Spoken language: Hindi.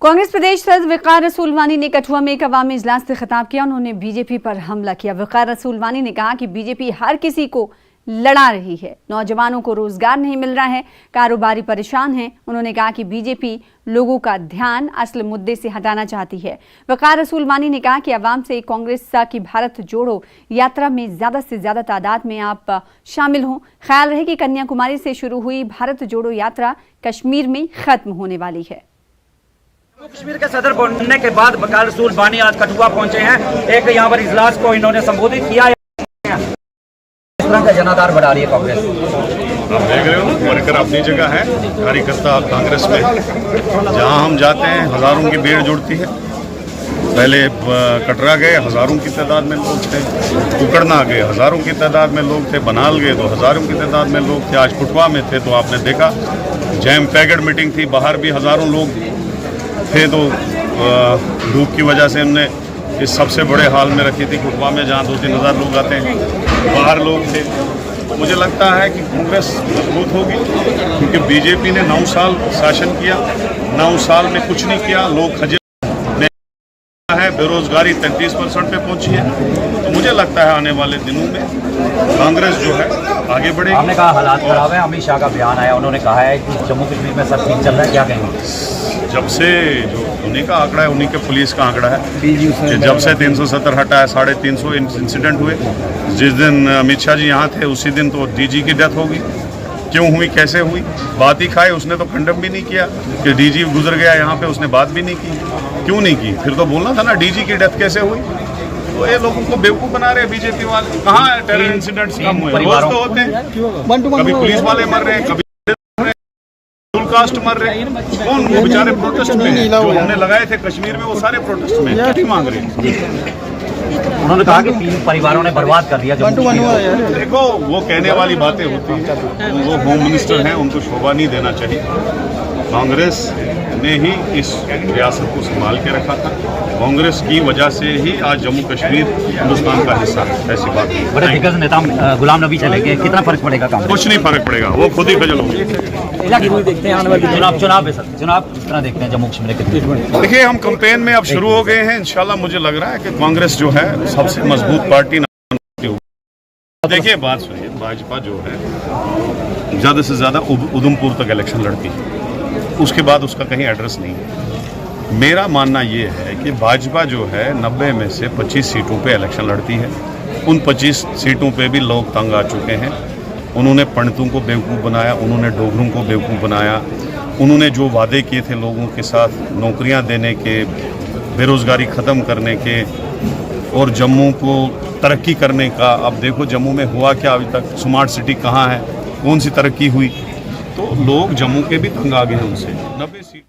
कांग्रेस प्रदेश सदस्य वक़ार रसूल वानी ने कठुआ में एक अवामी इजलास से खिताब किया। उन्होंने बीजेपी पर हमला किया। वक़ार रसूल वानी ने कहा कि बीजेपी हर किसी को लड़ा रही है, नौजवानों को रोजगार नहीं मिल रहा है, कारोबारी परेशान हैं। उन्होंने कहा कि बीजेपी लोगों का ध्यान असल मुद्दे से हटाना चाहती है। वक़ार रसूल वानी ने कहा कि अवाम से कांग्रेस की भारत जोड़ो यात्रा में ज़्यादा से ज़्यादा तादाद में आप शामिल हों। ख्याल रहे कि कन्याकुमारी से शुरू हुई भारत जोड़ो यात्रा कश्मीर में ख़त्म होने वाली है। कश्मीर के सदर बनने के बाद वक़ार रसूल वानी आज कठुआ पहुंचे हैं। एक यहाँ पर इजलास को इन्होंने संबोधित किया है। इस तरह का जनाधार बढ़ा रही है कांग्रेस। आप देख रहे हो, वर्कर अपनी जगह है, कार्यकर्ता कांग्रेस में जहां हम जाते हैं हजारों की भीड़ जुड़ती है। पहले कटरा गए, हजारों की तादाद में लोग थे। कुकड़ना गए, हजारों की तादाद में लोग थे। बनाल गए तो हजारों की तादाद में लोग थे। आज कुटवा में थे तो आपने देखा जैम पैकेट मीटिंग थी, बाहर भी हजारों लोग थे। तो धूप की वजह से हमने इस सबसे बड़े हाल में रखी थी कुटवा में, जहाँ 2-3 हज़ार लोग आते हैं। बाहर लोग थे। मुझे लगता है कि कांग्रेस मजबूत होगी, क्योंकि बीजेपी ने 9 साल शासन किया, 9 साल में कुछ नहीं किया। लोग खजे है, बेरोजगारी 33% पे पहुंची है। तो मुझे लगता है आने वाले दिनों में कांग्रेस जो है आगे बढ़ेगी। आपने कहा हालात खराब है, अमित शाह का बयान आया, उन्होंने कहा है कि जम्मू कश्मीर में सब ठीक चल रहा है, क्या कहेंगे? जब से जो उन्हीं का आंकड़ा है, उन्हीं के पुलिस का आंकड़ा है कि जब से 370 हटा है, 350 इंसिडेंट हुए। जिस दिन अमित शाह जी यहाँ थे उसी दिन तो डीजी की डेथ होगी। क्यों हुई, कैसे हुई, बात ही खाए। उसने तो खंडन भी नहीं किया कि डीजी गुजर गया यहाँ पे, उसने बात भी नहीं की। क्यों नहीं की? फिर तो बोलना था ना डीजी की डेथ कैसे हुई। तो ये लोगों को बेवकूफ़ बना रहे हैं बीजेपी वाले। कहाँ टेरर इंसिडेंट्स कम हुए? रोज तो होते हैं, कभी पुलिस वाले मर रहे हैं, कभी कास्ट मर रहे हैं। कौन? वो बेचारे प्रोटेस्ट में जो हमने लगाए थे कश्मीर में, वो सारे प्रोटेस्ट में क्या मांग रहे हैं। उन्होंने कहा कि 3 परिवारों ने बर्बाद कर दिया जम्मू कश्मीर। देखो, वो कहने वाली बातें होती हैं। वो होम मिनिस्टर हैं, उनको शोभा नहीं देना चाहिए। कांग्रेस ने ही इस रियासत को संभाल के रखा था। कांग्रेस की वजह से ही आज जम्मू कश्मीर हिंदुस्तान का हिस्सा है। ऐसी बात नहीं। बड़े दिग्गज नेता गुलाम नबी चले गए, कितना फर्क पड़ेगा? कुछ नहीं फर्क पड़ेगा, वो खुद ही खजल होंगे। देखते हैं चुनाव किस तरह देखते हैं जम्मू कश्मीर के? देखिए, हम कैंपेन में अब शुरू हो गए हैं। इंशाल्लाह मुझे लग रहा है कि कांग्रेस जो है सबसे मजबूत पार्टी। देखिए, बात सुनिए, भाजपा जो है ज़्यादा से ज़्यादा उधमपुर तक इलेक्शन लड़ती है, उसके बाद उसका कहीं एड्रेस नहीं है। मेरा मानना ये है कि भाजपा जो है 90 में से 25 सीटों पे इलेक्शन लड़ती है। उन 25 सीटों पे भी लोग तंग आ चुके हैं। उन्होंने पंडितों को बेवकूफ़ बनाया, उन्होंने डोगरों को बेवकूफ़ बनाया। उन्होंने जो वादे किए थे लोगों के साथ, नौकरियां देने के, बेरोज़गारी ख़त्म करने के और जम्मू को तरक्की करने का, अब देखो जम्मू में हुआ क्या अभी तक। स्मार्ट सिटी कहाँ है, कौन सी तरक्की हुई? तो लोग जम्मू के भी तंग आ गए हैं उनसे। 90 सीट